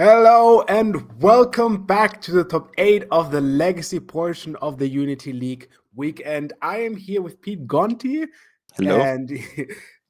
Hello and welcome back to the top 8 of the legacy portion of the Unity League weekend. I am here with Pete Gonti Hello. and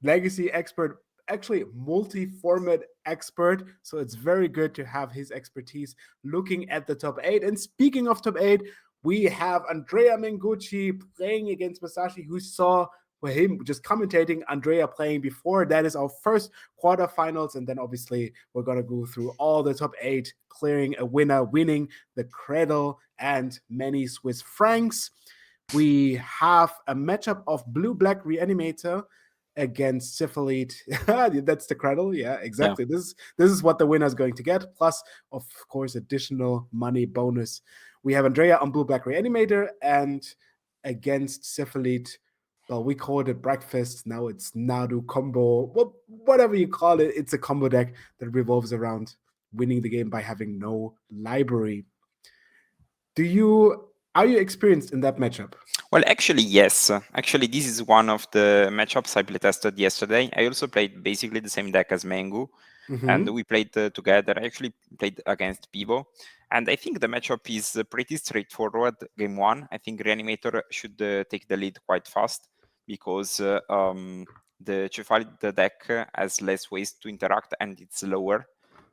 legacy expert, actually multi-format expert. So it's very good to have his expertise looking at the top 8. And speaking of top 8, we have Andrea Mengucci playing against Masashi, who saw for him just commentating Andrea playing before. That is our first quarterfinals, and then obviously we're gonna go through all the top 8, clearing a winner, winning the cradle and many Swiss francs. We have a matchup of Blue Black Reanimator against Syphilite. That's the cradle. Yeah, Yeah. exactly. This is what the winner is going to get, plus of course additional money bonus. We have Andrea on Blue Black Reanimator and against Syphilite. Well, we called it breakfast. Now it's Nadu combo. Well, whatever you call it, it's a combo deck that revolves around winning the game by having no library. Are you experienced in that matchup? Well, actually, yes. Actually, this is one of the matchups I playtested yesterday. I also played basically the same deck as Mengu, and Mm-hmm. we played together. I actually played against Pivo, and I think the matchup is pretty straightforward. Game one, I think Reanimator should take the lead quite fast because the Cephalic deck has less ways to interact and it's lower.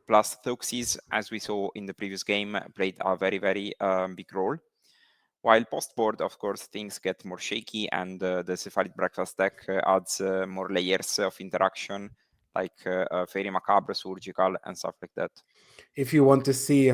Plus, Thoxis, as we saw in the previous game, played a very big role. While post-board, of course, things get more shaky, and the Cephalid Breakfast deck adds more layers of interaction, like Fairy Macabre, Surgical, and stuff like that. If you want to see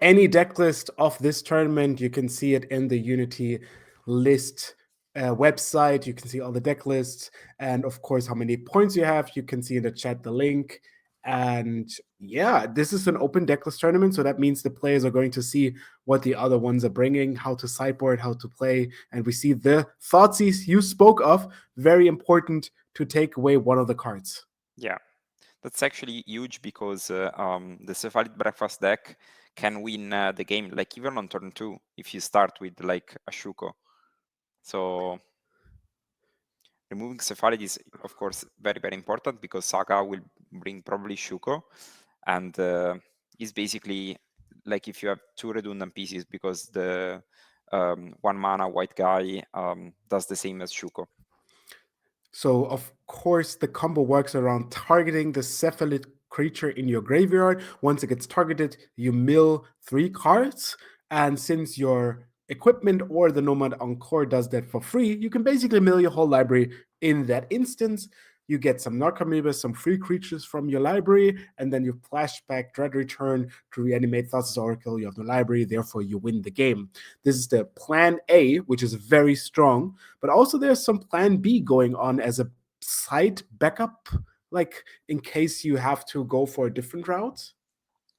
any deck list of this tournament, you can see it in the Unity list website. You can see all the deck lists and, of course, how many points you have. You can see in the chat the link. And yeah, this is an open deck list tournament. So that means the players are going to see what the other ones are bringing, how to sideboard, how to play. And we see the Thoughtseize you spoke of, very important to take away one of the cards. Yeah, that's actually huge because the Cephalid Breakfast deck can win the game, like even on turn 2, if you start with like a Shuko. So removing Cephalid is, of course, very important because Saga will bring probably Shuko, and is basically like if you have two redundant pieces because the one mana white guy does the same as Shuko. So, of course, the combo works around targeting the cephalid creature in your graveyard. Once it gets targeted, you mill 3 cards. And since your equipment or the Nomad Encore does that for free, you can basically mill your whole library in that instance. You get some Narcomoebas, some free creatures from your library, and then you flashback Dread Return to reanimate Thassa's Oracle. You have no library, therefore you win the game. This is the plan A, which is very strong, but also there's some plan B going on as a side backup, like in case you have to go for a different route.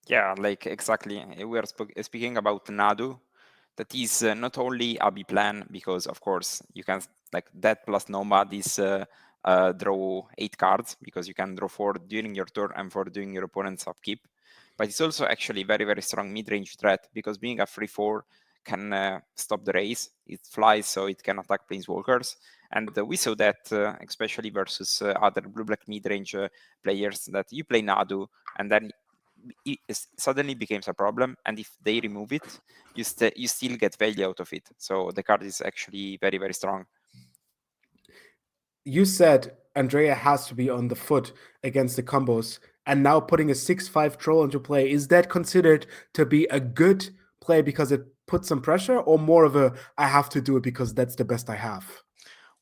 Yeah, like exactly. We are speaking about Nadu. That is not only a B plan because, of course, you can like that plus Nomad is draw 8 cards because you can draw 4 during your turn and 4 during your opponent's upkeep. But it's also actually very strong mid-range threat because being a free 4 can stop the race. It flies, so it can attack Planeswalkers. And we saw that especially versus other blue-black mid-range players that you play Nadu and then it suddenly becomes a problem, and if they remove it, you still get value out of it. So the card is actually very strong. You said Andrea has to be on the foot against the combos, and now putting a 6/5 troll into play, is that considered to be a good play because it puts some pressure, or more of a I have to do it because that's the best I have?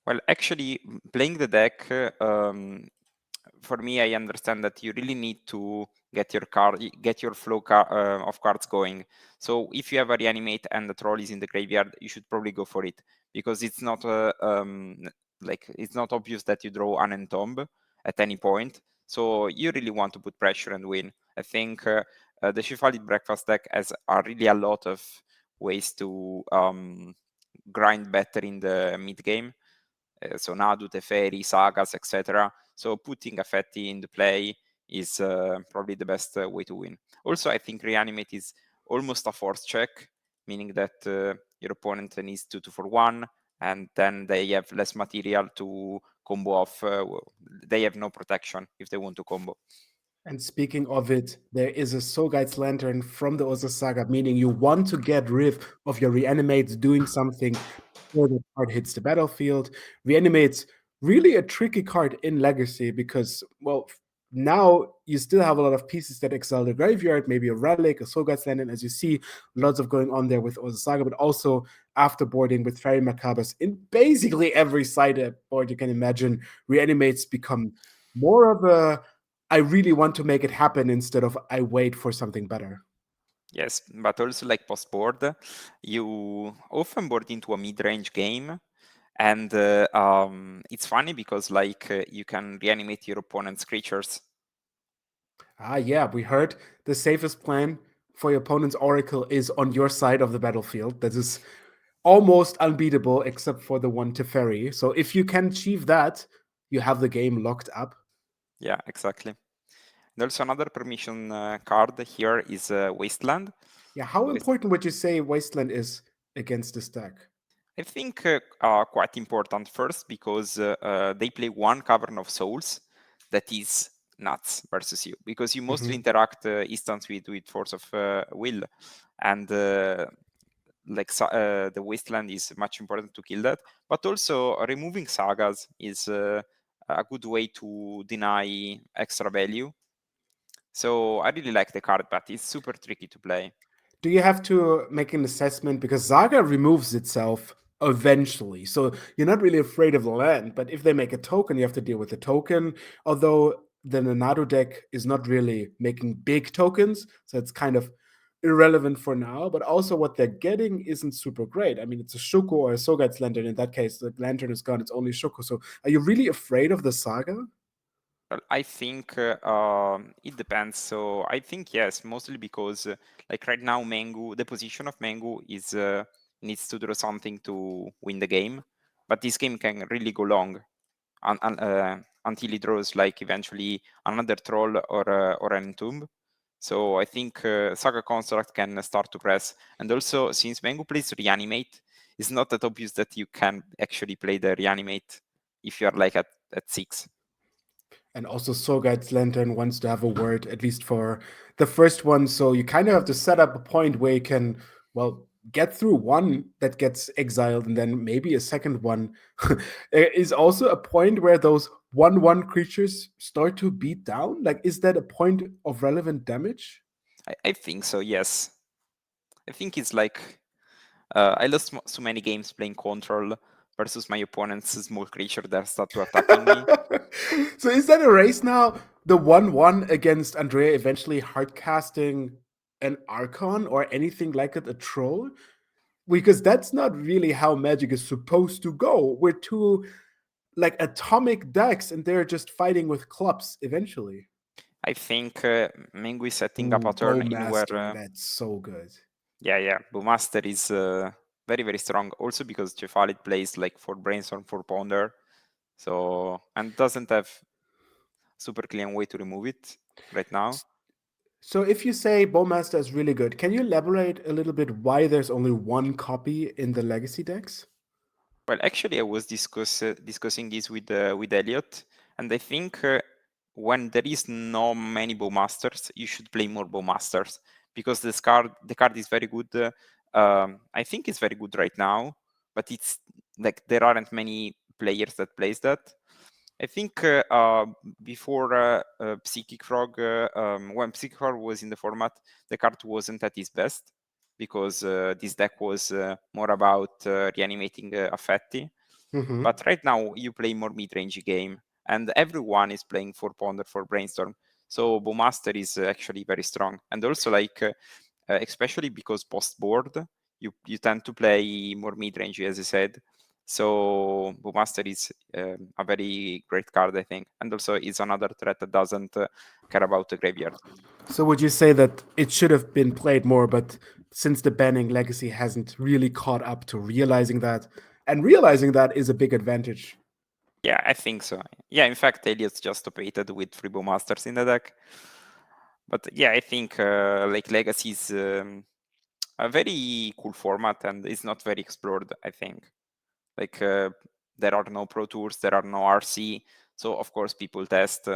Well, actually, playing the deck, for me, I understand that you really need to get your flow of cards going. So if you have a reanimate and the troll is in the graveyard, you should probably go for it because it's not like it's not obvious that you draw an entomb at any point. So you really want to put pressure and win. I think the Shifalid Breakfast deck has really a lot of ways to grind better in the mid game. So Nadu, Teferi, Sagas, etc. So putting Affetti in the play is probably the best way to win. Also, I think Reanimate is almost a force check, meaning that your opponent needs 2/2 for 1, and then they have less material to combo off. They have no protection if they want to combo. And speaking of it, there is a Soul Guide's Lantern from the Osa Saga, meaning you want to get rid of your reanimates doing something before the card hits the battlefield. Reanimates really a tricky card in Legacy because, well, now you still have a lot of pieces that exile the graveyard, maybe a relic, a Soul Guide's Lantern, as you see, lots of going on there with Osa Saga, but also afterboarding with Fairy Macabres in basically every sideboard you can imagine. Reanimates become more of a I really want to make it happen instead of I wait for something better. Yes, but also like post board, you often board into a mid-range game, and it's funny because you can reanimate your opponent's creatures. Ah, yeah, we heard the safest plan for your opponent's Oracle is on your side of the battlefield. That is almost unbeatable, except for the one Teferi. So if you can achieve that, you have the game locked up. Yeah, exactly. And also another permission card here is Wasteland. Yeah, how Waste- important would you say Wasteland is against this deck? I think quite important first because they play one Cavern of Souls that is nuts versus you, because you mostly Mhm. interact instance with Force of Will, and the Wasteland is much important to kill that. But also removing sagas is a good way to deny extra value. So I really like the card, but it's super tricky to play. Do you have to make an assessment because Zaga removes itself eventually, so you're not really afraid of the land. But if they make a token, you have to deal with the token. Although the Nanado deck is not really making big tokens, so it's kind of irrelevant for now. But also, what they're getting isn't super great. I mean, it's a Shuko or a Sogat's Lantern. In that case, the Lantern is gone. It's only Shuko. So, are you really afraid of the Saga? Well, I think it depends. So I think yes, mostly because like right now, Mengu, the position of Mengu is needs to draw something to win the game, but this game can really go long until he draws like eventually another troll or an entomb. So I think Saga Construct can start to press, and also since Mengu plays Reanimate, it's not that obvious that you can actually play the Reanimate if you are like at 6. And also, Sorgat's Lantern wants to have a word, at least for the first one. So you kind of have to set up a point where you can, well, get through one that gets exiled, and then maybe a second one. There is also a point where those 1/1 creatures start to beat down. Like, is that a point of relevant damage? I think so, yes. I think it's like I lost so many games playing control versus my opponent's small creature that start to attacking me. So is that a race now? The 1/1 against Andrea eventually hardcasting an Archon or anything like it, a troll? Because that's not really how Magic is supposed to go. We're two like atomic decks, and they're just fighting with clubs eventually. I think Mengu is setting up a Ooh, turn in where, Bowmaster, that's so good. yeah, Bowmaster is very, very strong. Also because Cefalit plays like for Brainstorm, for Ponder, so and doesn't have super clean way to remove it right now. So if you say Bowmaster is really good, can you elaborate a little bit why there's only one copy in the Legacy decks? Well, actually, I was discussing this with Elliot, and I think when there is no many bowmasters, you should play more bowmasters because the card is very good. I think it's very good right now, but it's like there aren't many players that plays that. I think before Psychic Frog, when Psychic Frog was in the format, the card wasn't at its best because this deck was more about reanimating Affetti. Mm-hmm. But right now, you play more mid-range game, and everyone is playing for Ponder, for Brainstorm. So Bowmaster is actually very strong, and also especially because post board, you tend to play more mid-range, as I said. So Bowmaster is a very great card, I think, and also is another threat that doesn't care about the graveyard. So would you say that it should have been played more, but since the banning Legacy hasn't really caught up to realizing that, and realizing that is a big advantage. Yeah, I think so. Yeah, in fact, Elliot's just operated with three Bowmasters in the deck. But yeah, I think like Legacy is a very cool format and it's not very explored, I think. Like there are no Pro Tours, there are no RC, so of course people test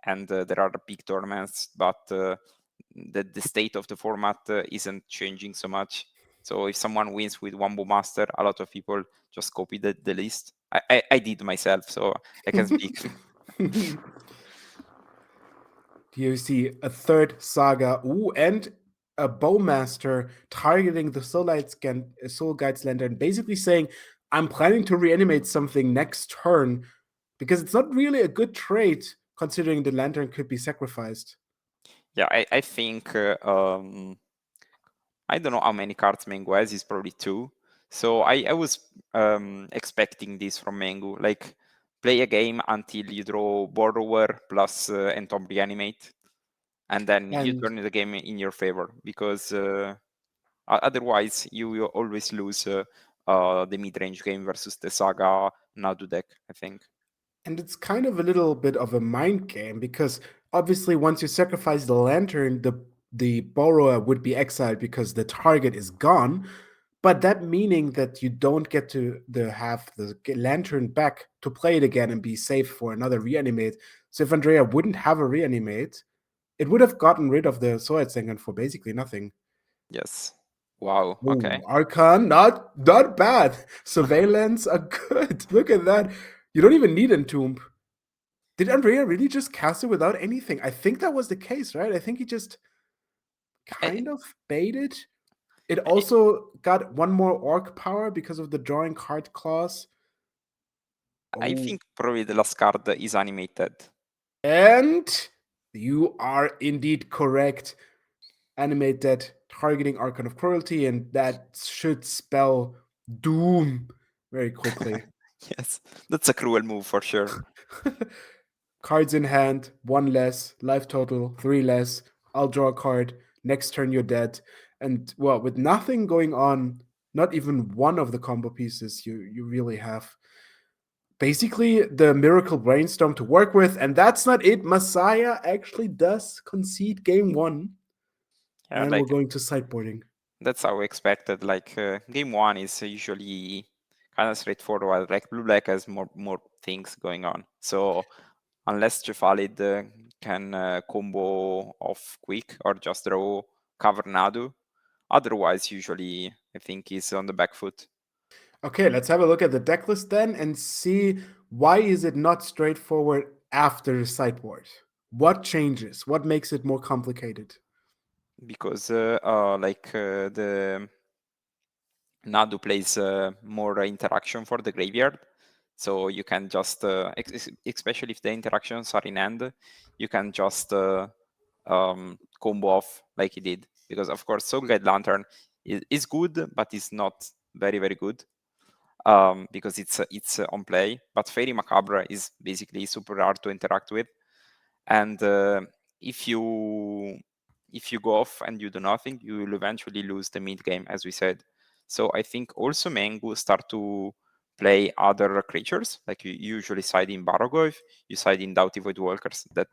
and there are big tournaments, but the state of the format isn't changing so much. So if someone wins with one Master, a lot of people just copy the list. I did myself, so I can speak. You see a third saga, ooh, and a bowmaster targeting the Soul Guide's lantern, basically saying, "I'm planning to reanimate something next turn," because it's not really a good trait considering the lantern could be sacrificed. Yeah, I think I don't know how many cards Mengu has. It's probably two. So I was expecting this from Mengu, like play a game until you draw Borrower plus Entomb Reanimate, and then you And turn the game in your favor, because otherwise you will always lose the mid-range game versus the Saga Nadu deck, I think. and it's kind of a little bit of a mind game because obviously once you sacrifice the lantern, the borrower would be exiled because the target is gone. But that meaning that you don't get to have the lantern back to play it again and be safe for another reanimate. So if Andrea wouldn't have a reanimate, it would have gotten rid of the Sword Sengen for basically nothing. Yes. Wow. Oh, Okay. Archon, not bad. Surveillance are good. Look at that. You don't even need Entomb. Did Andrea really just cast it without anything? I think that was the case, right? I think he just I, kind of baited. It I, also got one more orc power because of the drawing card clause. I Oh, think probably the last card is animated. and you are indeed correct. Animate that targeting Archon of Cruelty, and that should spell doom very quickly. Yes, that's a cruel move for sure. Cards in hand, one less, life total, three less. I'll draw a card. Next turn, you're dead. And well, with nothing going on, not even one of the combo pieces you really have. Basically, the miracle brainstorm to work with, and that's not it. Messiah actually does concede game one, Yeah, and we're like going to sideboarding. that's how we expected. Like game one is usually kind of straightforward. Like blue black has more things going on. So unless Jefalid can combo off quick or just draw cover Nadu, otherwise usually I think he's on the back foot. Okay, let's have a look at the deck list then and see why is it not straightforward after the sideboard. What changes? What makes it more complicated? Because the Nadu plays more interaction for the graveyard. So you can just, especially if the interactions are in hand, you can just combo off like he did. Because of course, Soul Guide Lantern is good, but it's not very good, because it's on play. But Fairy Macabre is basically super hard to interact with, and if you if you go off and you do nothing, you will eventually lose the mid game, as we said. So I think also Mengu start to play other creatures, like you usually side in Barrogoyf, you side in Doughty Voidwalkers that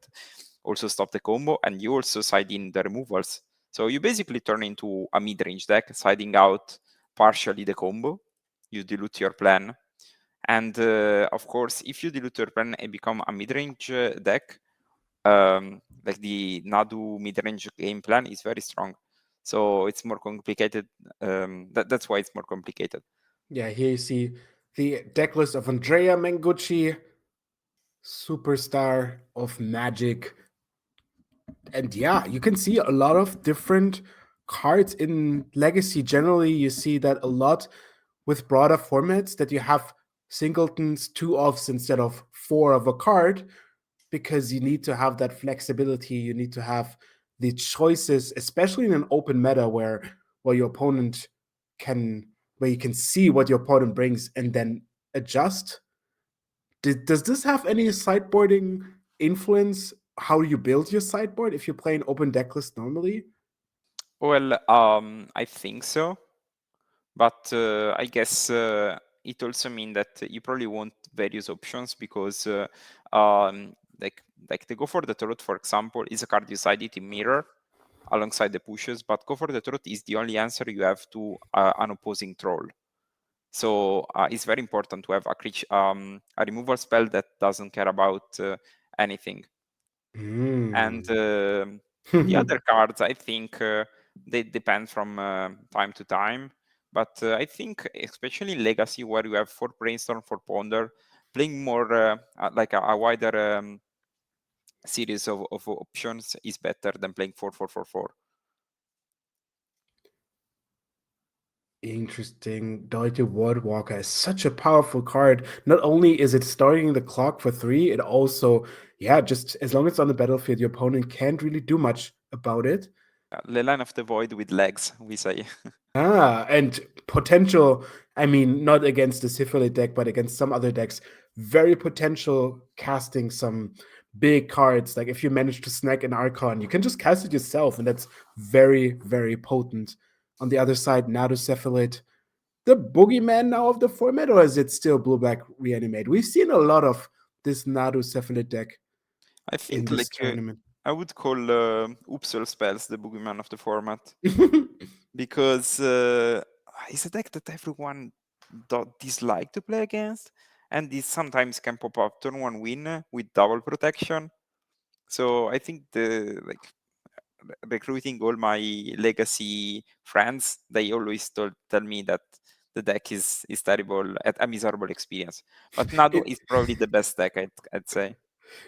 also stop the combo, and you also side in the removals. So you basically turn into a mid-range deck, siding out partially the combo. You dilute your plan, and of course, if you dilute your plan and become a mid-range deck, like the Nadu mid-range game plan is very strong. So it's more complicated. That's why it's more complicated. Yeah, here you see the deck list of Andrea Mengucci, superstar of Magic. And yeah, you can see a lot of different cards in Legacy. Generally, you see that a lot with broader formats that you have singletons, two offs instead of four of a card, because you need to have that flexibility. You need to have the choices, especially in an open meta where your opponent can where you can see what your opponent brings and then adjust. Does this have any sideboarding influence how you build your sideboard if you play an open deck list normally? Well, I think so, but I guess it also means that you probably want various options, because um, like the Go for the Throat, for example, is a card you side it in mirror alongside the pushes, but Go for the Throat is the only answer you have to an opposing troll. So it's very important to have a removal spell that doesn't care about anything. And Mm. the other cards, I think they depend from time to time. But I think, especially in Legacy, where you have for Brainstorm, for Ponder, playing more like a wider series of options is better than playing 4 4 4 4. Interesting. Deutsche Wardwalker is such a powerful card. Not only is it starting the clock for 3, it also, yeah, just as long as it's on the battlefield, your opponent can't really do much about it. The Line of the Void with legs, we say. And potential, I mean, not against the Syphilid deck, but against some other decks, very potential casting some big cards. Like if you manage to snag an Archon, you can just cast it yourself, and that's very, very potent. On the other side, Nado Cephalid, the boogeyman now of the format, or is it still blue black reanimate? We've seen a lot of this Nado Cephalid deck I in think this like tournament. I would call Upsal spells the boogeyman of the format, because it's a deck that everyone dislike to play against, and this sometimes can pop up turn 1 win with double protection. So I think the like recruiting all my legacy friends, they always tell me that the deck is terrible, at a miserable experience. But Nado it, is probably the best deck, I'd say.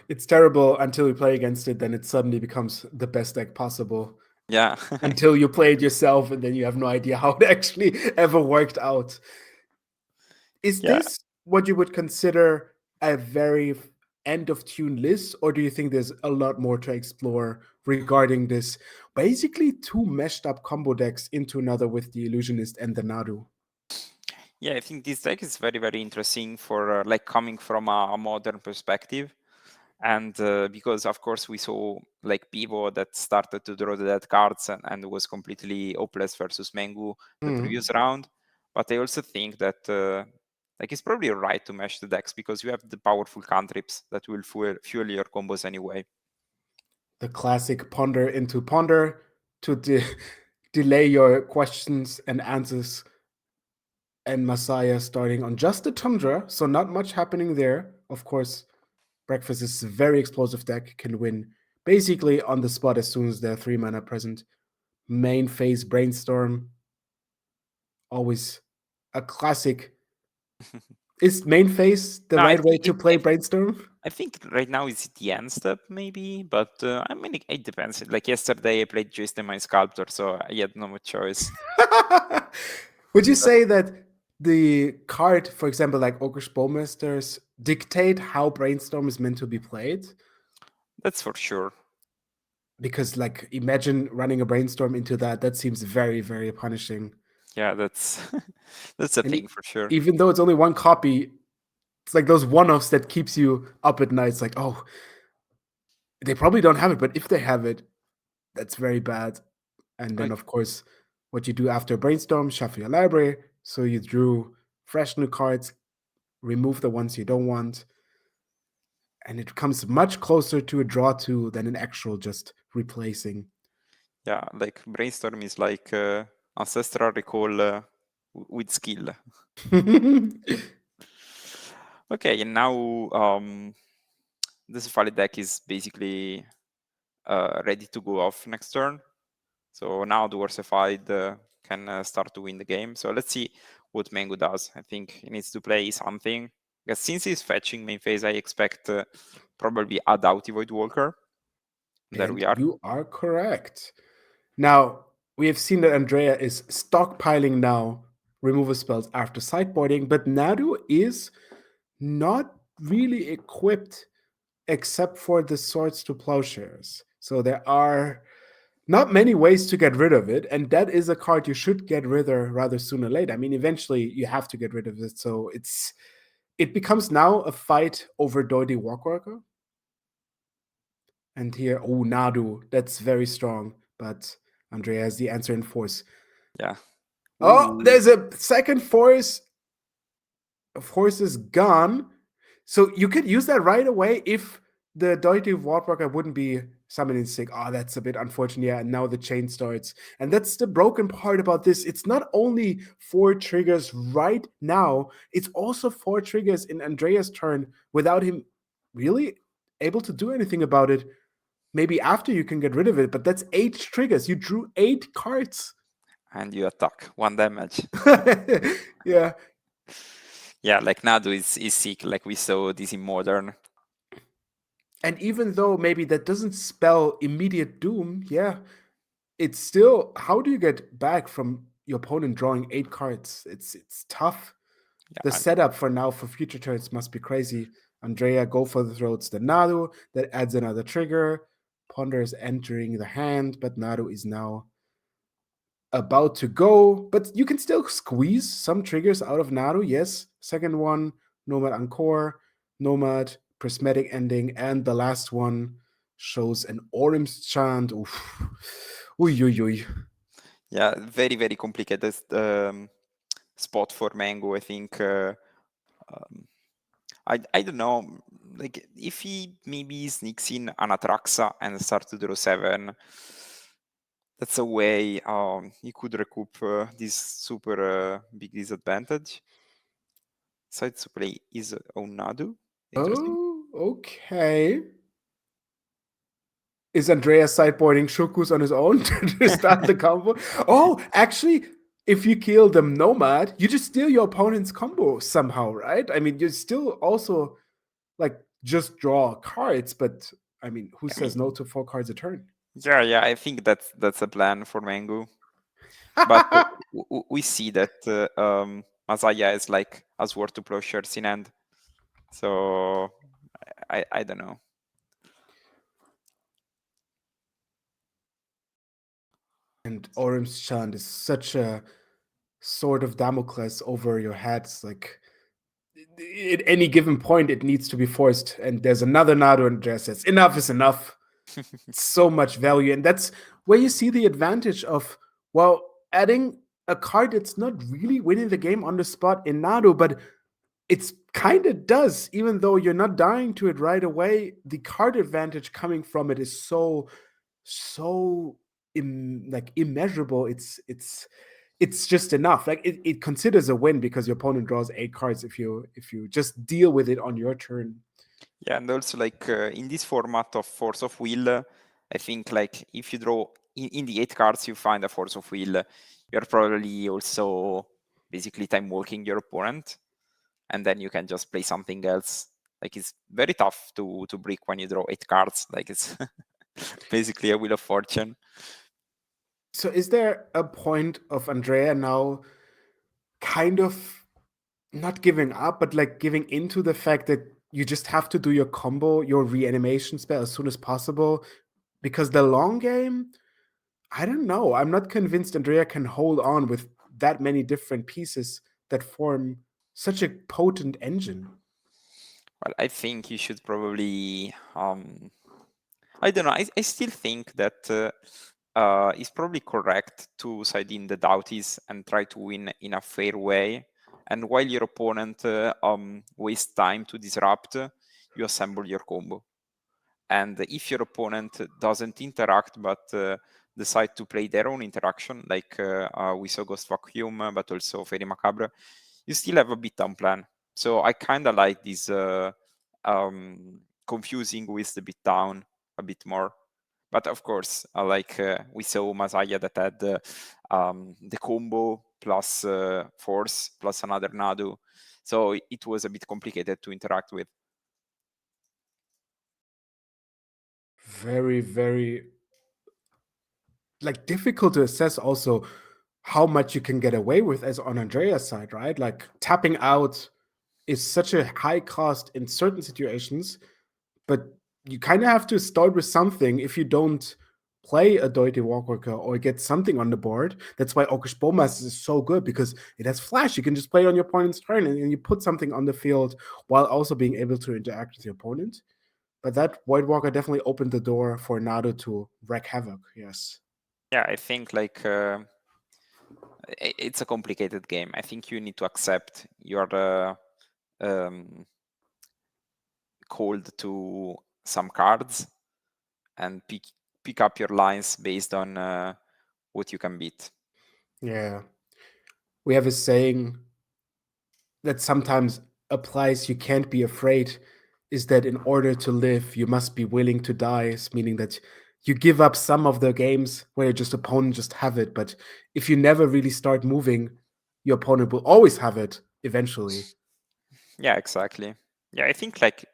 it's terrible until you play against it, then it suddenly becomes the best deck possible. Yeah. Until you play it yourself, and then you have no idea how it actually ever worked out. Is Yeah, this what you would consider a very end of tune list, or do you think there's a lot more to explore regarding this basically two meshed up combo decks into another with the Illusionist and the Nadu? yeah, I think this deck is very, very interesting for like coming from a modern perspective. And because of course we saw like Pivo that started to draw the dead cards, and was completely hopeless versus Mengu the Mm. previous round. But I also think that like it's probably right to mesh the decks, because you have the powerful cantrips that will fuel your combos anyway. The classic ponder into ponder to delay your questions and answers, and Messiah starting on just the Tundra, so not much happening there. Of course, Breakfast is a very explosive deck, can win basically on the spot as soon as there are 3 mana present. Main phase Brainstorm, always a classic. Is main phase the No, I right way think to play Brainstorm? I think right now is the end step maybe, but I mean it depends. Like yesterday I played Jason my sculptor, so I had no much choice. Would you say that the card, for example, like Ogre Bowmasters, dictate how Brainstorm is meant to be played? That's for sure. Because, like, imagine running a Brainstorm into that. That seems very, very punishing. Yeah, that's that's a And thing for sure. even though it's only one copy, it's like those one-offs that keeps you up at night. It's like, oh, they probably don't have it, but if they have it, that's very bad. And then, Like, of course, what you do after Brainstorm, shuffle your library. So you drew fresh new cards, remove the ones you don't want, and it comes much closer to a draw two than an actual just replacing. yeah, like brainstorm is like ancestral recall with skill. Okay, and now the Cephalic deck is basically ready to go off next turn. So now the Versified can start to win the game. So let's see what Mengu does. I think he needs to play something. Because since he's fetching main phase, I expect probably a Doughty Void Walker. There And we are. you are correct. Now, we have seen that Andrea is stockpiling now removal spells after sideboarding, but Nadu is not really equipped except for the swords to plowshares. So there are not many ways to get rid of it, and that is a card you should get rid of rather sooner or later. I mean, eventually you have to get rid of it. So it becomes now a fight over Doidi Walkworker. And here, oh, Nadu, that's very strong. But Andrea has the answer in force. Yeah. Oh, Ooh. there's a second force. Force is gone. So you could use that right away if the Deity of Wardwalker wouldn't be summoning sick. Oh, that's a bit unfortunate. Yeah, and now the chain starts. And that's the broken part about this. It's not only 4 triggers right now, it's also 4 triggers in Andrea's turn without him really able to do anything about it. maybe after you can get rid of it, but that's 8 triggers. You drew 8 cards. And you attack 1 damage. Yeah. Yeah, like Nadu is sick, like we saw this in Modern. And even though maybe that doesn't spell immediate doom, yeah, it's still, how do you get back from your opponent drawing 8 cards? It's tough. The Yeah, setup for now for future turns must be crazy. Andrea go for the throats the Nadu, that adds another trigger. Ponder is entering the hand, but Nadu is now about to go. But you can still squeeze some triggers out of Nadu, yes. Second one, Nomad Encore, Nomad, Prismatic Ending, and the last one shows an Orim's Chant. Oof. Uy, uy, uy. yeah, very, very complicated spot for Mango, I think. Um, I don't know, like if he maybe sneaks in an Atraxa and start to draw 7, that's a way he could recoup this super big disadvantage. Decides to play his own Nadu. Interesting. Oh, okay. Is Andrea sideboarding Shokus on his own to start the combo? Oh, actually, if you kill the Nomad, you just steal your opponent's combo somehow, right? I mean, you still also like just draw cards, but I mean, who I says mean, no to 4 cards a turn? yeah, I think that's a plan for Mango. But we see that Masaya is like a Sword to Plowshares in hand. So I don't know. And Orim's Chant is such a sword of Damocles over your heads. Like at any given point, it needs to be forced. And there's another Nado, and Andrea says, "Enough is enough." So much value, and that's where you see the advantage of, well, adding a card that's not really winning the game on the spot in Nado, but it's kind of does, even though you're not dying to it right away. The card advantage coming from it is so like immeasurable. It's just enough. Like it considers a win because your opponent draws 8 cards if you just deal with it on your turn. Yeah, and also like in this format of Force of Will, I think like if you draw in the 8 cards you find a Force of Will, you're probably also basically time walking your opponent, and then you can just play something else. Like it's very tough to break when you draw 8 cards. Like it's basically a Wheel of Fortune. So is there a point of Andrea now kind of not giving up, but like giving into the fact that you just have to do your combo, your reanimation spell as soon as possible? Because the long game, I don't know. I'm not convinced Andrea can hold on with that many different pieces that form such a potent engine. Well, I think you should probably I don't know. I still think that it's probably correct to side in the Doughties and try to win in a fair way. And while your opponent wastes time to disrupt, you assemble your combo. And if your opponent doesn't interact but decide to play their own interaction, like we saw Ghost Vacuum, but also Fairy Macabre, you still have a beatdown plan. So I kind of like this confusing with the beatdown a bit more. But of course, like we saw Masaya that had the combo plus force plus another Nadu. So it was a bit complicated to interact with. Very, very like difficult to assess also how much you can get away with as on Andrea's side, right? Like tapping out is such a high cost in certain situations, but you kind of have to start with something if you don't play a Deute Walkworker or get something on the board. That's why Orcish Bowmaster is so good because it has flash. You can just play it on your opponent's turn and you put something on the field while also being able to interact with your opponent. But that Void Walker definitely opened the door for Nado to wreak havoc, yes. Yeah, I think like it's a complicated game. I think you need to accept you're um, called to some cards and pick up your lines based on what you can beat. Yeah. We have a saying that sometimes applies: you can't be afraid is that in order to live, you must be willing to die, meaning that you give up some of the games where your just opponent just have it. But if you never really start moving, your opponent will always have it eventually. Yeah, exactly. Yeah, I think like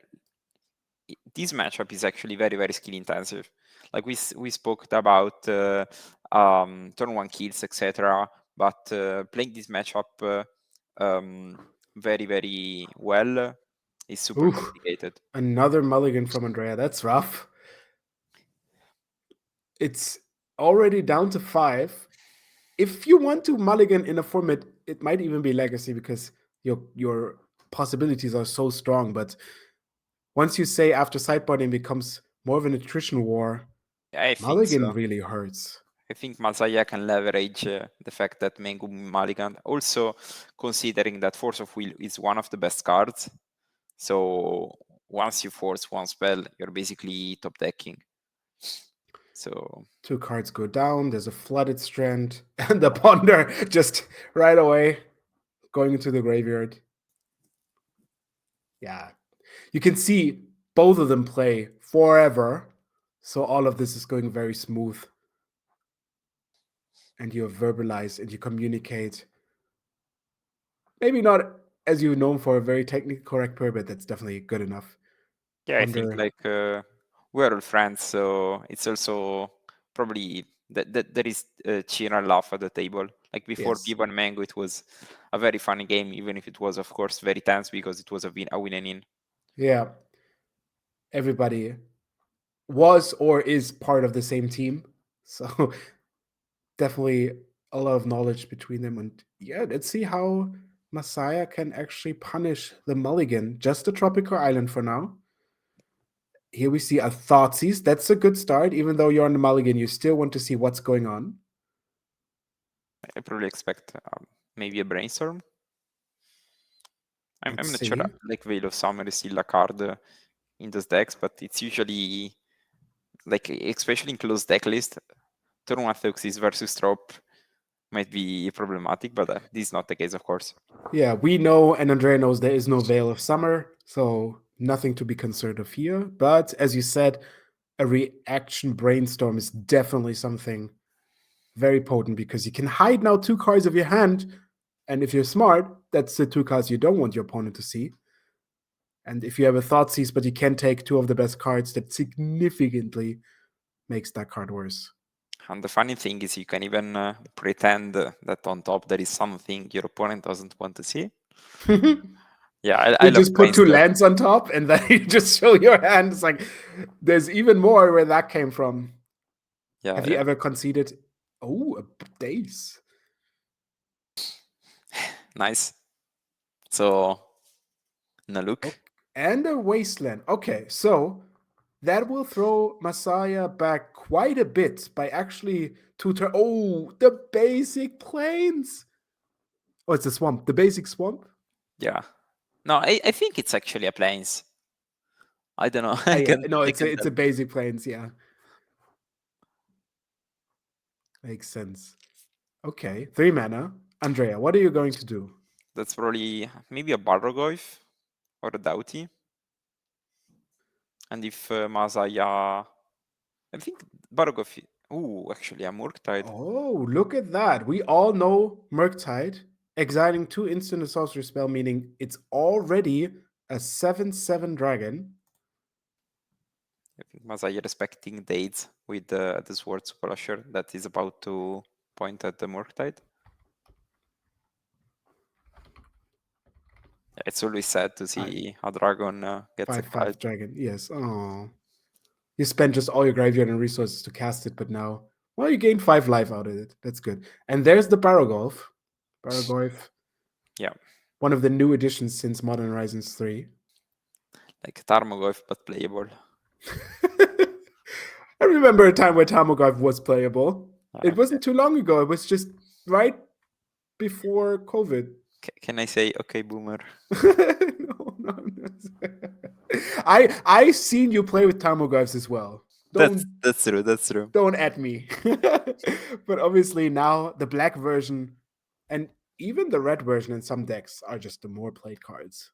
this matchup is actually very skill intensive. Like we spoke about turn one kills, etc. But playing this matchup very well is super Ooh, complicated. another mulligan from Andrea. That's rough. It's already down to 5. If you want to mulligan in a format, it might even be legacy because your possibilities are so strong. But once you say after sideboarding becomes more of an attrition war, I think mulligan so. really hurts. I think Masaya can leverage the fact that Mengu mulligan. Also, considering that Force of Will is one of the best cards, so once you force one spell, you're basically top decking. So 2 cards go down. There's a flooded strand, and the ponder just right away going into the graveyard. Yeah, you can see both of them play forever, so all of this is going very smooth. And you verbalize and you communicate. Maybe not as you're known for a very technically correct player, but that's definitely good enough. yeah, I think Ponder, like we're all friends, so it's also probably that there is cheer and laugh at the table. Like before yes, Pivo and Mango, it was a very funny game, even if it was of course very tense because it was a win and in. yeah. Everybody was or is part of the same team, so definitely a lot of knowledge between them. And yeah, let's see how Messiah can actually punish the Mulligan. Just a tropical island for now. Here we see a Thoughtseize. That's a good start. Even though you're on the Mulligan, you still want to see what's going on. I probably expect maybe a brainstorm. I'm Let's not sure. see. Like Veil of Summer is still a card in those decks, but it's usually like especially in close deck list, turn one Thoxis versus Trop might be problematic, but this is not the case, of course. Yeah, we know, and Andrea knows there is no Veil of Summer, so nothing to be concerned of here. But as you said, a reaction brainstorm is definitely something very potent because you can hide now 2 cards of your hand, and if you're smart, that's the 2 cards you don't want your opponent to see. And if you have a Thoughtseize, but you can take 2 of the best cards, that significantly makes that card worse. And the funny thing is, you can even pretend that on top there is something your opponent doesn't want to see. Yeah, I You love just put 2 brainstorm. lands on top, and then you just show your hand. It's like there's even more where that came from. Yeah, Have you ever conceded? Oh, a daze. nice. So, now Okay. look. And a wasteland. Okay, so that will throw Messiah back quite a bit by actually 2 turn. Oh, the basic plains. Oh, it's a swamp. The basic swamp. Yeah. No, I think it's actually a plains. I don't know. I can No, I it's can a tell. basic plains. Yeah, makes sense. Okay, 3 mana. Andrea, what are you going to do? That's probably maybe a Barrogoyf or a Doughty. And if Masaya, I think Barrogoyf. Ooh, actually, a Murktide. Oh, look at that. We all know Murktide, exiling 2 instant and sorcery spell, meaning it's already a 7/7 dragon. I think Masaya respecting dates with the Sword Splasher that is about to point at the Murktide. It's always sad to see a dragon gets 5/5 exiled. dragon. Yes. Oh. You spent just all your graveyard and resources to cast it, but now, well, you gain 5 life out of it. That's good. And there's the Baragolf. Baragolf, Yeah, one of the new additions since Modern Horizons 3. like Tarmogoyf, but playable. I remember a time where Tamogorf was playable. It Okay. wasn't too long ago. It was just right before COVID. Can I say okay, boomer? No. I've seen you play with Tamogorfs as well. That's true. That's true. Don't at me. But obviously now the black version and even the red version in some decks are just the more played cards.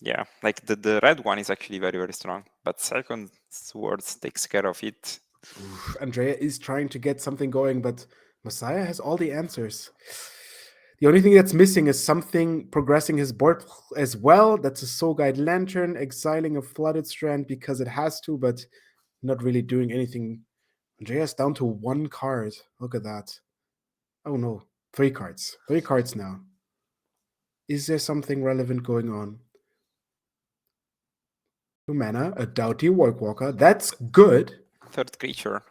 Yeah, like the red one is actually very, very strong, but second swords takes care of it. Oof, Andrea is trying to get something going, but Messiah has all the answers. The only thing that's missing is something progressing his board as well. That's a Soul Guide Lantern, exiling a Flooded Strand because it has to, but not really doing anything. Andrea's down to one card. Look at that. Oh no, three cards. Three cards now. Is there something relevant going on? 2 mana, a Doughty Workwalker. That's good. Third creature,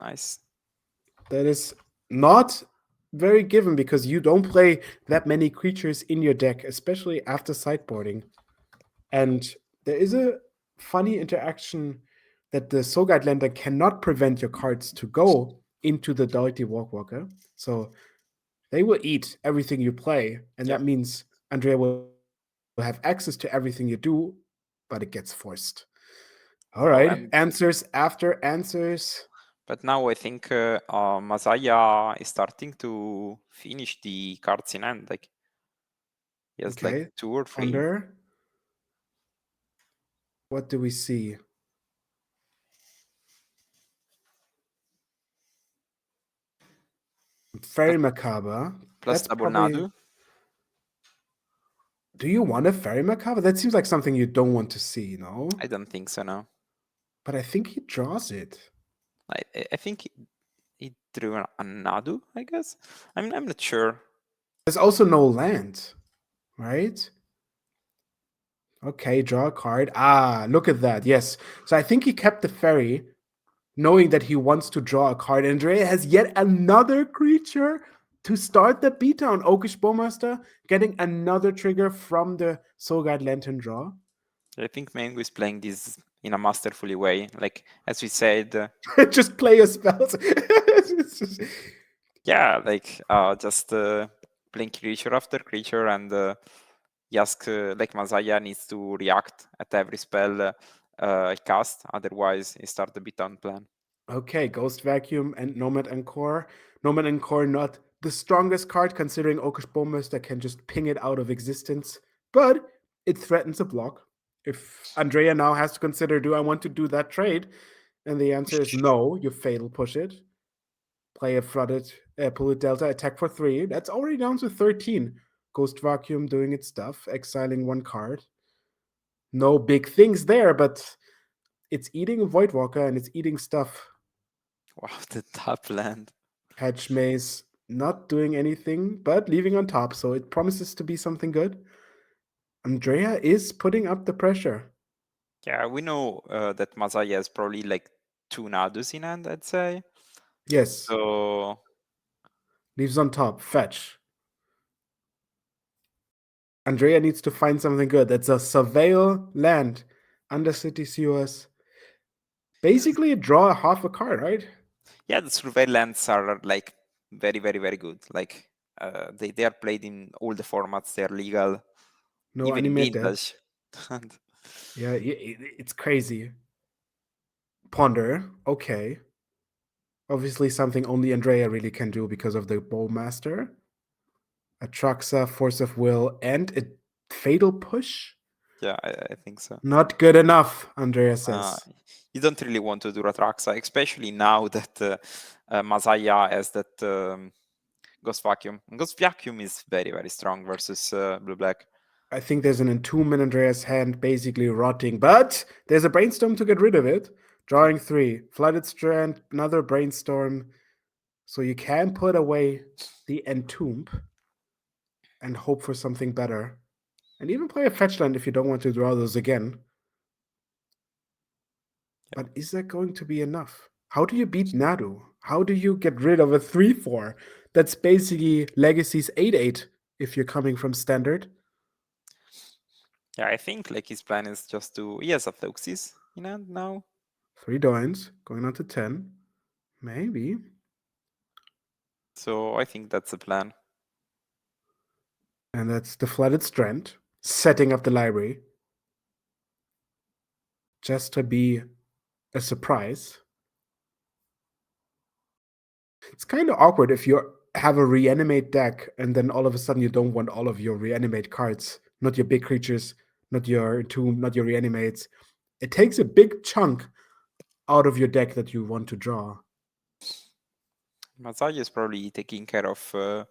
nice. That is not very given because you don't play that many creatures in your deck, especially after sideboarding. And there is a funny interaction that the Soul Guide Lantern cannot prevent your cards to go into the Doughty Walkwalker. So they will eat everything you play, and Yeah. that means Andrea will have access to everything you do, but it gets forced. All right, Oh, answers after answers. but now I think Masaya is starting to finish the cards in hand. Like he has like Okay, 2 or 3. Ponder. What do we see? Fairy Macabre. Plus That's double probably. Nadu. Do you want a Fairy Macabre? That seems like something you don't want to see, no? I don't think so. No, But I think he draws it. I think he drew a Nadu. I guess. I'm not sure. There's also no land, right? Okay, draw a card. Ah, look at that. Yes. So I think he kept the fairy, knowing that he wants to draw a card. Andrea has yet another creature to start the beta on Oakish Bowmaster, getting another trigger from the Soul Guide Lantern draw. I think Mengu is playing this in a masterfully way. Like as we said, Just play your spells. yeah, like just playing creature after creature, and he ask like Masaya needs to react at every spell he cast. Otherwise, he start the beatdown plan. Okay, Ghost Vacuum and Nomad Encore. Nomad Encore not the strongest card considering Oakish Bowmaster can just ping it out of existence, but it threatens a block. If Andrea now has to consider, do I want to do that trade? And the answer is no, you fatal push it. Play a flooded Polluted Delta, attack for 3. That's already down to 13. Ghost Vacuum doing its stuff, exiling one card. No big things there, but it's eating a Voidwalker and it's eating stuff. Wow, the top land. Hedge Maze not doing anything, but leaving on top, so it promises to be something good. Andrea is putting up the pressure. Yeah, we know that Masaya has probably like 2 Nadus in hand, I'd say. Yes, So leaves on top. Fetch. Andrea needs to find something good. That's a Surveil land. Undercity Sewers. Basically, draw half a card, right? yeah, the surveillance are like very, very, very good. Like they are played in all the formats. They're legal, No even in animate that. vintage. And Yeah, it's crazy. Ponder. Okay. Obviously, something only Andrea really can do because of the Bowmaster. Atraxa, Force of Will, and a Fatal Push? yeah, I think so. Not good enough, Andrea Uh, says. you don't really want to do Ratraxa, especially now that Masaya has that Ghost Vacuum. Ghost Vacuum is very, very strong versus Blue Black. I think there's an entombment in Andrea's hand basically rotting, but there's a brainstorm to get rid of it. Drawing 3. Flooded Strand, another brainstorm. So you can put away the entomb and hope for something better. And even play a fetch land if you don't want to draw those again. Yeah. But is that going to be enough? How do you beat Nadu? How do you get rid of a 3/4? That's basically Legacy's 8/8 if you're coming from standard. Yeah, I think like his plan is just to. He has a Thoxis in hand now. 3 Doins, going on to 10. Maybe. So I think that's the plan. And that's the Flooded Strand, setting up the library. Just to be a surprise. It's kind of awkward if you have a reanimate deck and then all of a sudden you don't want all of your reanimate cards, not your big creatures, not your Entomb, not your Reanimates. It takes a big chunk out of your deck that you want to draw. Masaya is probably taking care of a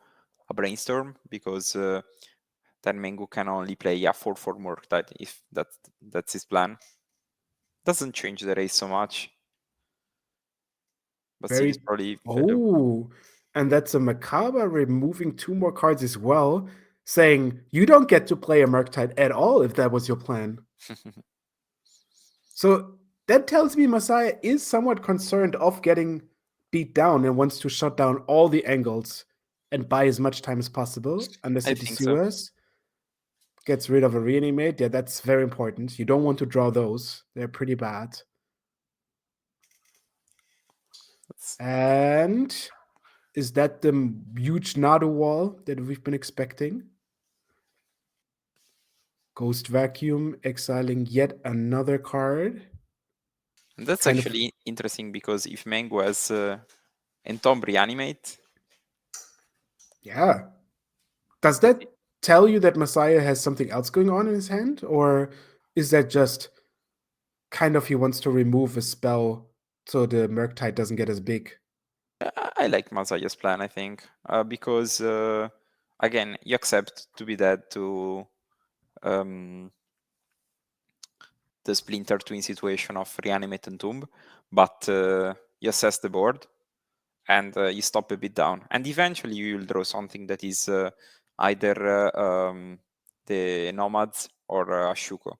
brainstorm because then Mengu can only play a 4/4 Murktide if that's his plan. Doesn't change the race so much, but still Very. is probably value. Oh, and that's a Macabre removing two more cards as well, saying you don't get to play a Murktide at all if that was your plan. So that tells me Messiah is somewhat concerned of getting beat down and wants to shut down all the angles and buy as much time as possible under I City think so. Sewers. Gets rid of a reanimate. Yeah, that's very important. You don't want to draw those. They're pretty bad. That's, And is that the huge Nadu wall that we've been expecting? Ghost Vacuum exiling yet another card. and that's Kind of, actually interesting because if Mengu has Entomb Reanimate, yeah. Does that that tell you that Messiah has something else going on in his hand? Or is that just kind of he wants to remove a spell so the Murktide doesn't get as big? I like Masaya's plan, I think, because again, you accept to be dead to um, the Splinter Twin situation of Reanimate and Tomb, but you assess the board and you stop a bit down, and eventually you will draw something that is either the Nomads or Ashuko.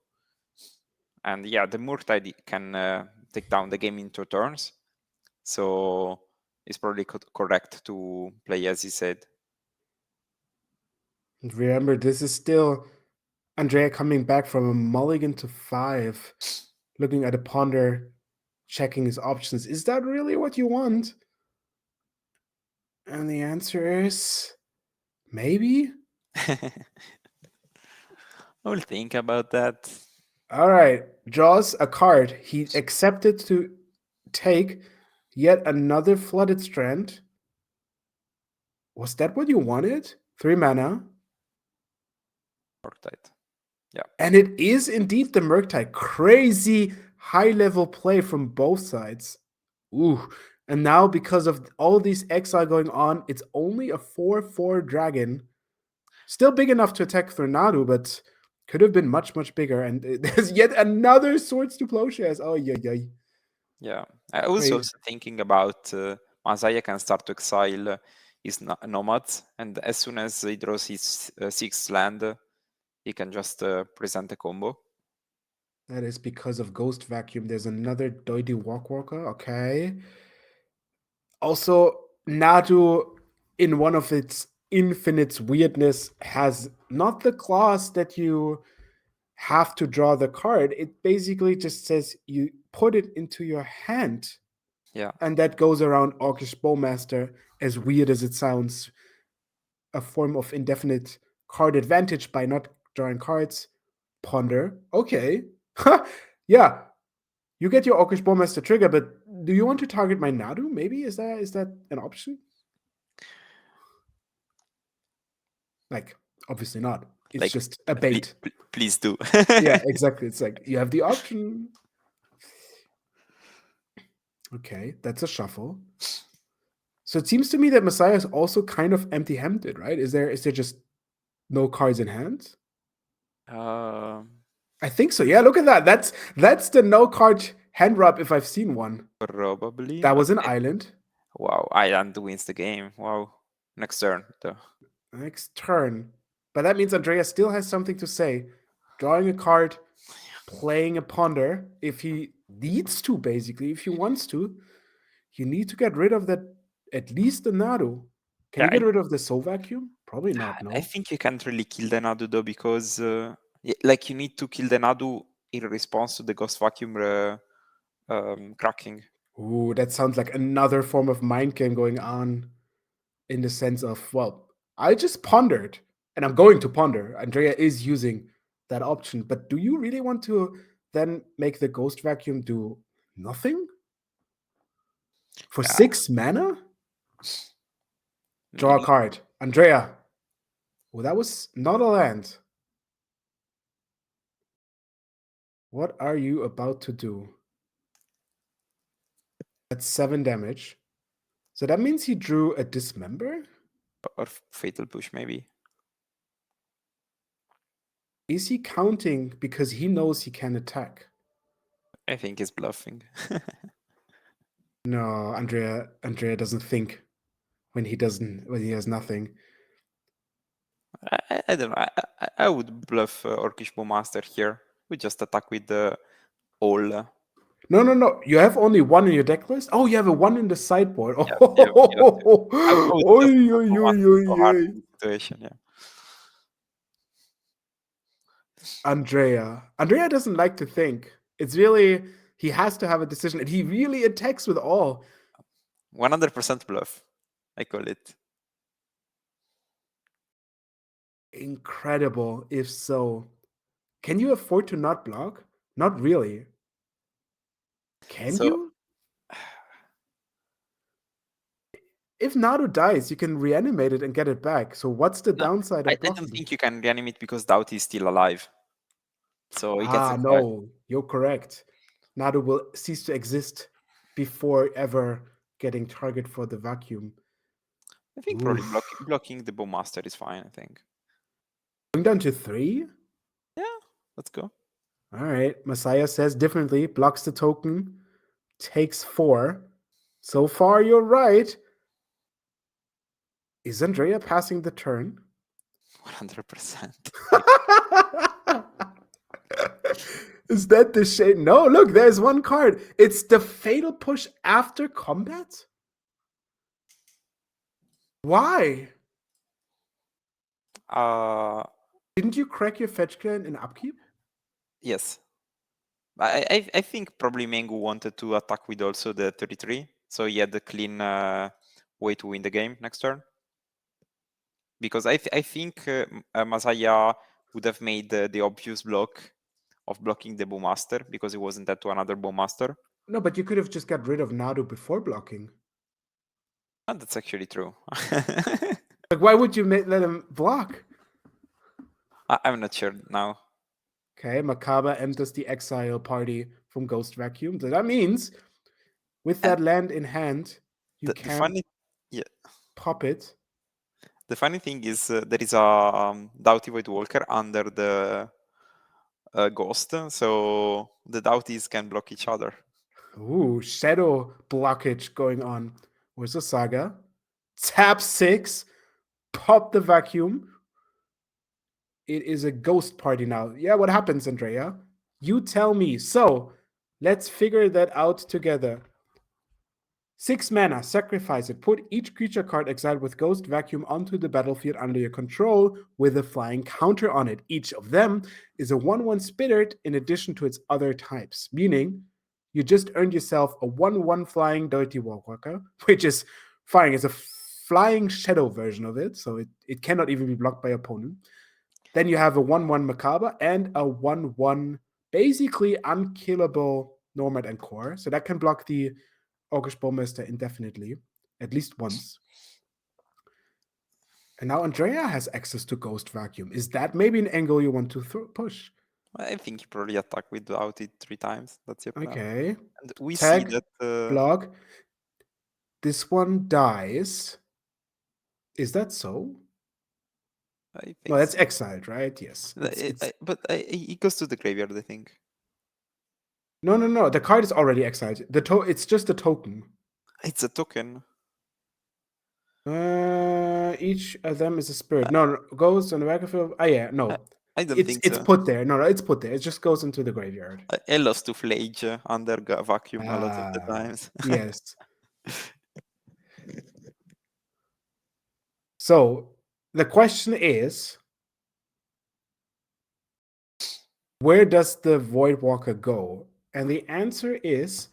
And yeah, the Murktide can take down the game into turns, so it's probably correct to play as he said. And remember, this is still Andrea coming back from a mulligan to 5, looking at a ponder, checking his options. Is that really what you want? And the answer is maybe. I'll think about that. All right, draws a card. He accepted to take yet another flooded strand. Was that what you wanted? 3 mana. Murktide. Yeah. And it is indeed the Murktide. Crazy high level play from both sides. Ooh. And now, because of all these exile going on, it's only a 4/4 dragon. Still big enough to attack Tornado, but could have been much, much bigger. And there's yet another Swords to Plowshares. Oh, yeah, yeah. Yeah. I was Crazy. also thinking about Masaya can start to exile his nomads, and as soon as he draws his sixth land, he can just present a combo. That is because of Ghost Vacuum. There's another Doidi Walkwalker. Okay. Also, Nadu, in one of its infinite weirdness, has not the clause that you have to draw the card. It basically just says you put it into your hand. Yeah. And that goes around Orcish Bowmaster, as weird as it sounds, a form of indefinite card advantage by not drawing cards. Ponder. Okay. Yeah. You get your Orcish Bowmaster trigger, but do you want to target my Nadu? Maybe is that an option? Like, obviously not. It's Like, just a bait. please do. Yeah, exactly. It's like you have the option. Okay, that's a shuffle. So it seems to me that Messiah is also kind of empty-handed, right? Is there just no cards in hand? Um, I think so. Yeah, look at that. That's the no card hand rub if I've seen one. Probably, That but was an island. wow, Island wins the game. Wow. Next turn, though. Next turn. But that means Andrea still has something to say. Drawing a card, playing a ponder, if he needs to, basically, if he wants to, you need to get rid of that, at least the Naru. Can Yeah, you get rid of the soul vacuum? Probably not, I no. think you can't really kill the Nadu though because like you need to kill the Nadu in response to the Ghost Vacuum cracking. Ooh, that sounds like another form of mind game going on, in the sense of, well, I just pondered and I'm going to ponder. Andrea is using that option, but do you really want to then make the ghost vacuum do nothing for Yeah, 6 mana? Draw a maybe. card. Andrea. Well, that was not a land. What are you about to do? That's 7 damage. So that means he drew a dismember? Or fatal push, maybe. Is he counting because he knows he can attack? I think he's bluffing. No, Andrea doesn't think when he has nothing. I don't know. I would bluff Orcish Bowmaster here. We just attack with the all. No. You have only one in your deck list? Oh, you have a one in the sideboard. Yeah, you have to. I would just Oy, put oy, oy, Bowmaster so oy, hard oy. in this situation. Yeah. Andrea doesn't like to think. It's really, he has to have a decision, and he really attacks with all. 100% bluff, I call it. Incredible, if so. Can you afford to not block? Not really. Can So you? If Naru dies, you can reanimate it and get it back. So what's the no, downside I of don't blocking? think you can reanimate because Doughty is still alive. So he gets exiled. No, you're correct. Naru will cease to exist before ever getting target for the vacuum. I think probably blocking the Bowmaster is fine, I think. Going down to 3? Yeah, let's go. All right. Messiah says differently, blocks the token, takes 4. So far, you're right. Is Andrea passing the turn? 100%. Is that the shade? No, look, there's one card. It's the fatal push after combat? Why? Didn't you crack your fetch clan in upkeep? Yes. I think probably Mengu wanted to attack with also the 33, so he had a clean way to win the game next turn. Because I think Masaya would have made the obvious block of blocking the Bowmaster because he wasn't that to another Bowmaster. No, but you could have just got rid of Nadu before blocking. And that's actually true. Like, why would you let him block? I'm not sure now. Okay, Makaba enters the exile party from Ghost Vacuum. So that means with that land in hand, you The funny, yeah. pop it. The funny thing is there is a Doughty Void Walker under the Ghost, so the Doughties can block each other. Ooh, shadow blockage going on. Where's the Saga? Tap 6, pop the vacuum. It is a ghost party now. Yeah, what happens, Andrea? You tell me. So, let's figure that out together. 6 mana, sacrifice it. Put each creature card exiled with Ghost Vacuum onto the battlefield under your control with a flying counter on it. Each of them is a 1/1 spirit in addition to its other types, meaning you just earned yourself a 1/1 flying Dirty Walkwalker, which is flying. It's a flying shadow version of it, so it cannot even be blocked by opponent. Then you have a 1/1 Macabre and a 1/1 basically unkillable Nomad and Core. So that can block the Orcish Bowmaster indefinitely, at least once. And now Andrea has access to Ghost Vacuum. Is that maybe an angle you want to push? I think you probably attack with Doughty 3 times. That's your plan. Okay. And we Tag, see that block. This one dies. Is that so? I think No, that's so. exiled, right? Yes. But it goes to the graveyard, I think. No. The card is already exiled. It's just a token. It's a token. Each of them is a spirit. No, goes on the battlefield. Yeah, no. I don't think It's so. put there. No, it's put there. It just goes into the graveyard. I lost to Flage under vacuum a lot of the times. Yes. So the question is, where does the Void Walker go? And the answer is,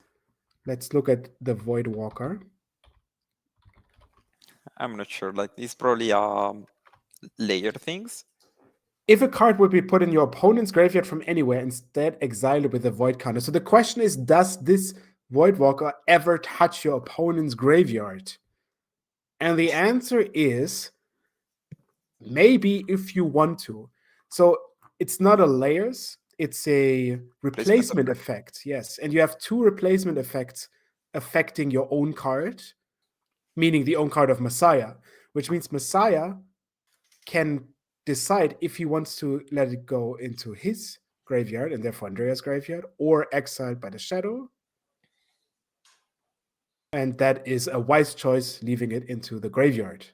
let's look at the Void Walker. I'm not sure. Like, it's probably layer things. If a card would be put in your opponent's graveyard from anywhere, instead exile it with a Void counter. So the question is, does this Void Walker ever touch your opponent's graveyard? And the answer is maybe if you want to. So it's not a layers. It's a replacement effect. Yes. And you have two replacement effects affecting your own card, meaning the own card of Messiah, which means Messiah can decide if he wants to let it go into his graveyard and therefore Andrea's graveyard, or exiled by the shadow. And that is a wise choice, leaving it into the graveyard.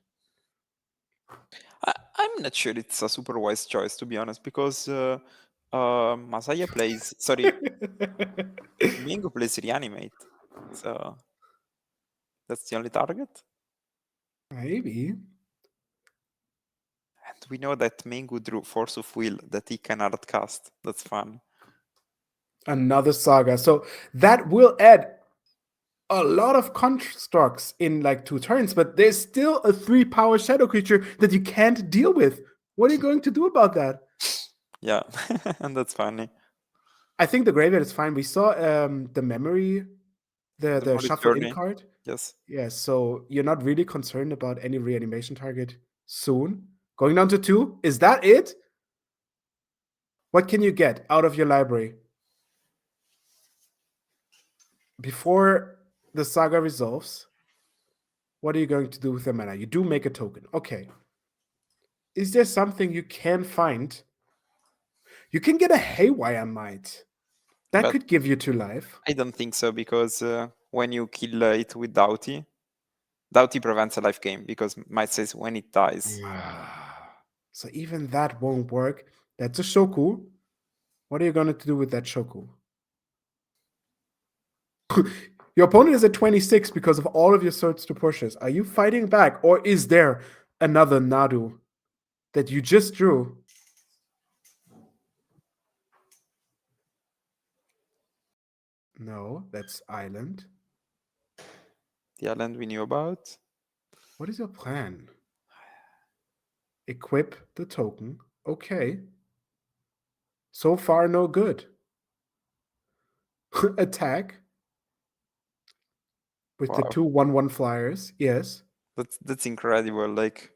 I'm not sure it's a super wise choice, to be honest, because Masaya plays, sorry, Mingo plays Reanimate. So that's the only target. Maybe. And we know that Mingo drew Force of Will that he can cast. That's fun. Another saga. So that will add a lot of constructs in like 2 turns, but there's still a 3-power shadow creature that you can't deal with. What are you going to do about that? Yeah, and that's funny. I think the graveyard is fine. We saw the memory, the Memory shuffle in Journey. card. Yes. Yeah, so you're not really concerned about any reanimation target soon. Going down to 2, is that it? What can you get out of your library? Before the saga resolves, what are you going to do with the mana? You do make a token. Okay. Is there something you can find? You can get a Haywire Might. That But could give you 2 life. I don't think so, because when you kill it with Doughty, Doughty prevents a life gain, because Might says when it dies. So even that won't work. That's a Shoku. What are you going to do with that Shoku? Your opponent is at 26 because of all of your swords to pushes. Are you fighting back, or is there another Nadu that you just drew? No, that's Island. The island we knew about. What is your plan? Equip the token. Okay. So far, no good. Attack with the Wow, 2/1/1 flyers. Yes. that's incredible. Like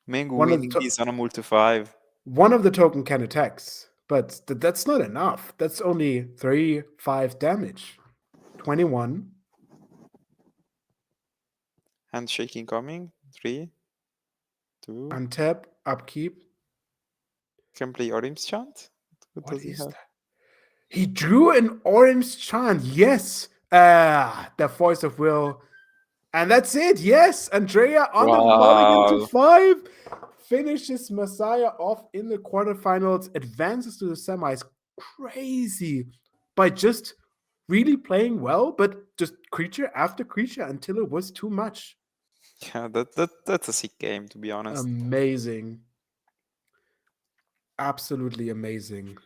Mengu One of winning the this on a multi 5 one of the token can attacks, but that's not enough. That's only 3/5 damage. 21. handshaking coming. 3, 2. Untap, upkeep. Can play Orim's chant. What What does he is have? that? He drew an orange chant. Yes. The voice of will. And that's it. Yes. Andrea on the mulligan to Wow. 5. Finishes Messiah off in the quarterfinals. Advances to the semis. Crazy. By just really playing well, but just creature after creature until it was too much. Yeah, that's a sick game, to be honest. Amazing. Absolutely amazing.